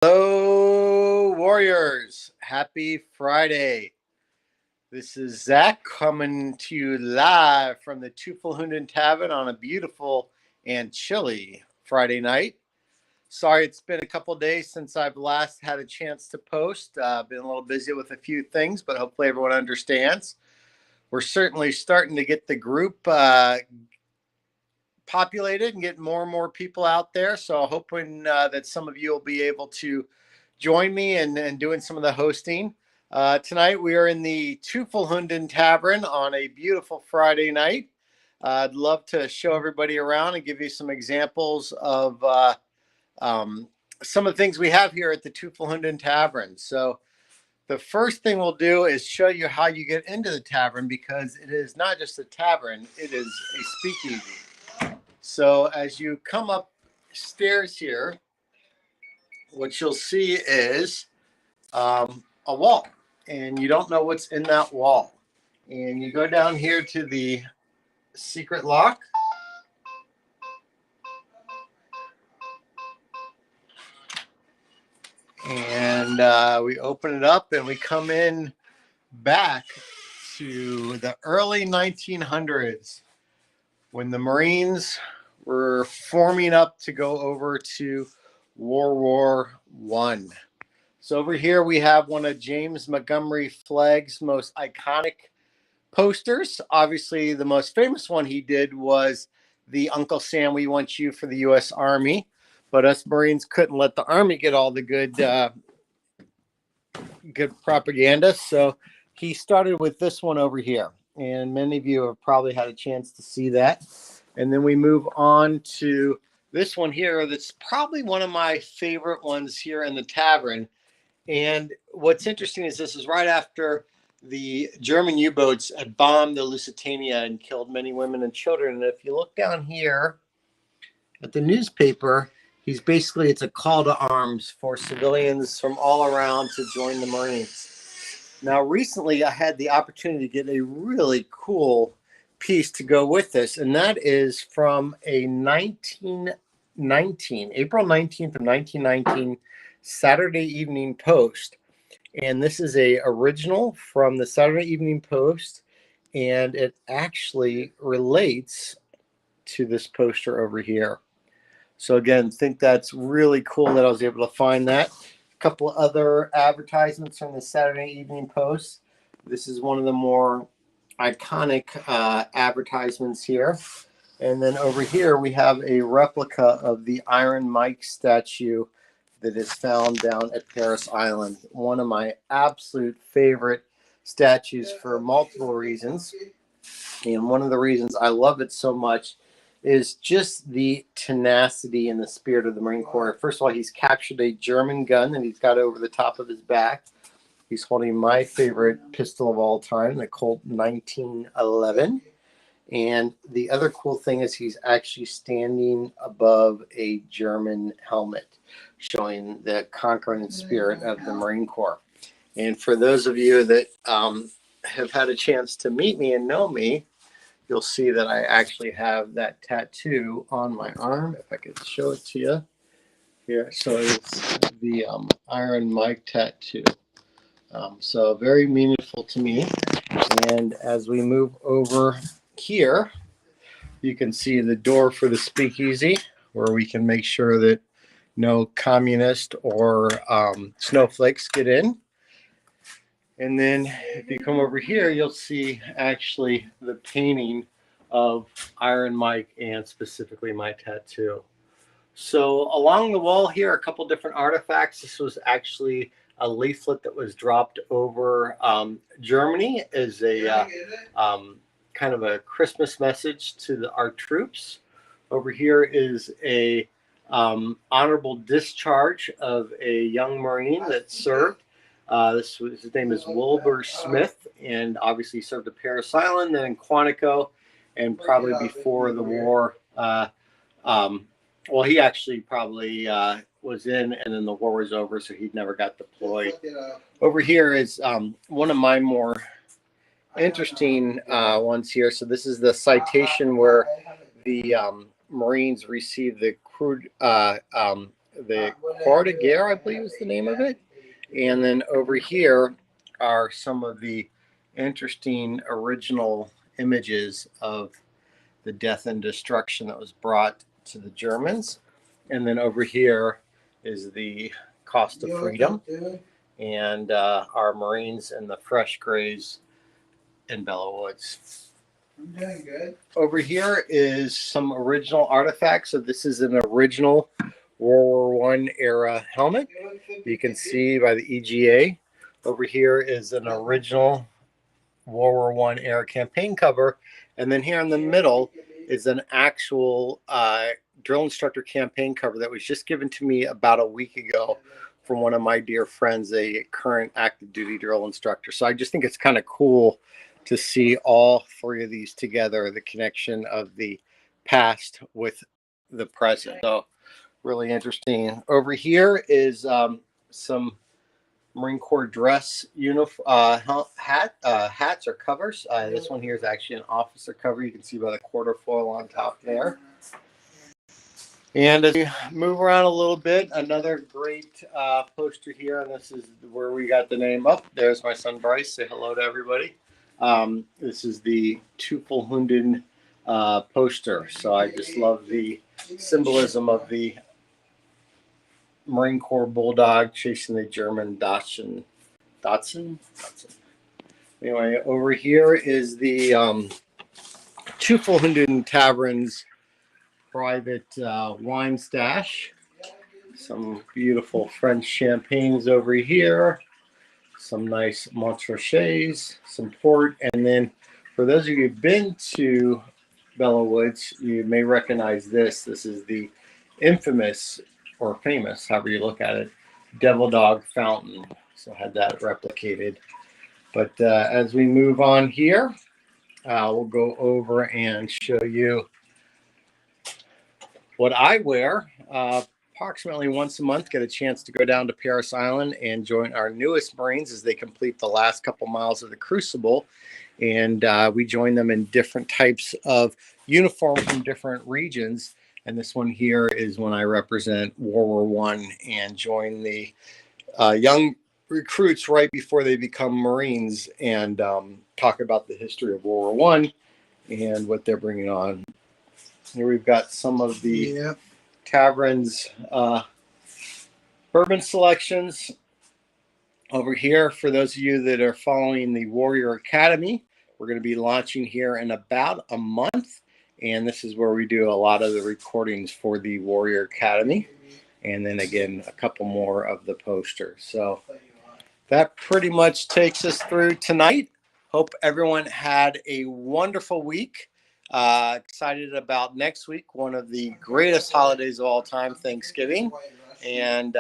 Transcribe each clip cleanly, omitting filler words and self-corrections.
Hello, Warriors. Happy Friday. This is Zach coming to you live from the Teufelhunden Tavern on a beautiful and chilly Friday night. Sorry, it's been a couple days since I've last had a chance to post. Been a little busy with a few things, but hopefully everyone understands. We're certainly starting to get the group populated and get more and more people out there. So hoping that some of you will be able to join me in doing some of the hosting. Tonight we are in the Teufelhunden Tavern on a beautiful Friday night. I'd love to show everybody around and give you some examples of some of the things we have here at the Teufelhunden Tavern. So the first thing we'll do is show you how you get into the tavern, because it is not just a tavern, it is a speakeasy. So as you come upstairs here, what you'll see is a wall, and you don't know what's in that wall. And you go down here to the secret lock. And we open it up and we come in back to the early 1900s when the Marines were forming up to go over to World War I. So over here we have one of James Montgomery Flagg's most iconic posters. Obviously, the most famous one he did was the Uncle Sam, we want you for the U.S. Army. But us Marines couldn't let the Army get all the good propaganda. So he started with this one over here. And many of you have probably had a chance to see that. And then we move on to this one here. That's probably one of my favorite ones here in the tavern. And what's interesting is this is right after the German U-boats had bombed the Lusitania and killed many women and children. And if you look down here at the newspaper, it's a call to arms for civilians from all around to join the Marines. Now, recently I had the opportunity to get a really cool piece to go with this, and that is from a April 19th of 1919 Saturday Evening Post. And this is a original from the Saturday Evening Post, and it actually relates to this poster over here. So again, think that's really cool that I was able to find that. A couple of other advertisements from the Saturday Evening Post. This is one of the more iconic advertisements here. And then over here we have a replica of the Iron Mike statue that is found down at Paris Island. One of my absolute favorite statues for multiple reasons. And one of the reasons I love it so much is just the tenacity and the spirit of the Marine Corps. First of all, he's captured a German gun that he's got over the top of his back. He's holding my favorite pistol of all time, the Colt 1911. And the other cool thing is he's actually standing above a German helmet, showing the conquering spirit of the Marine Corps. And for those of you that have had a chance to meet me and know me, you'll see that I actually have that tattoo on my arm. If I could show it to you here. So it's the Iron Mike tattoo. So very meaningful to me. And as we move over here, you can see the door for the speakeasy, where we can make sure that no communist or snowflakes get in. And then if you come over here, you'll see actually the painting of Iron Mike and specifically my tattoo. So along the wall here, a couple different artifacts. This was actually a leaflet that was dropped over Germany as a kind of a Christmas message to our troops. Over here is a honorable discharge of a young Marine that served. His name is Wilbur Smith, and obviously served at Paris Island, then in Quantico, and probably before the war. Well, he actually probably was in, and then the war was over, so he never got deployed. Over here is one of my more interesting ones here. So this is the citation where the Marines received the the Croix de Guerre, I believe is the name of it. And then over here are some of the interesting original images of the death and destruction that was brought to the Germans. And then over here is the cost of freedom and our Marines and the fresh grays in Belleau Woods. I'm doing good. Over here is some original artifacts. So this is an original World War I era helmet. You can see by the EGA. Over here is an original World War I era campaign cover. And then here in the middle is an actual drill instructor campaign cover that was just given to me about a week ago from one of my dear friends, a current active duty drill instructor. So I just think it's kind of cool to see all three of these together, the connection of the past with the present. So really interesting. Over here is some Marine Corps dress hats or covers. This one here is actually an officer cover. You can see by the quarter foil on top there. And as we move around a little bit, another great poster here, and this is where we got the name up. There's my son Bryce. Say hello to everybody. This is the Teufelhunden poster. So I just love the symbolism of the Marine Corps bulldog chasing the German Dachshund. Anyway, over here is the Teufelhunden Tavern's private wine stash. Some beautiful French champagnes over here. Some nice Montrachets, some port. And then for those of you who've been to Belleau Woods, you may recognize this. This is the infamous or famous, however you look at it, Devil Dog Fountain. So I had that replicated. But as we move on here, we'll go over and show you what I wear. Approximately once a month, get a chance to go down to Paris Island and join our newest Marines as they complete the last couple miles of the Crucible. And we join them in different types of uniform from different regions. And this one here is when I represent World War I and join the young recruits right before they become Marines and talk about the history of World War I and what they're bringing on. Here we've got some of the Tavern's bourbon selections. Over here, for those of you that are following the Warrior Academy, we're going to be launching here in about a month. And this is where we do a lot of the recordings for the Warrior Academy. And then again, a couple more of the posters. So that pretty much takes us through tonight. Hope everyone had a wonderful week. Excited about next week, one of the greatest holidays of all time, Thanksgiving. And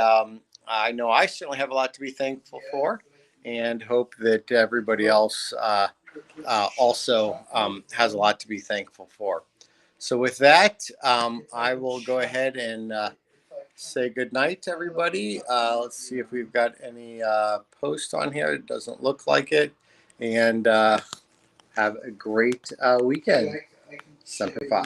I know I certainly have a lot to be thankful for, and hope that everybody else also has a lot to be thankful for. So with that, I will go ahead and say good night to everybody. Let's see if we've got any posts on here. It doesn't look like it. And have a great weekend. Semper Fi.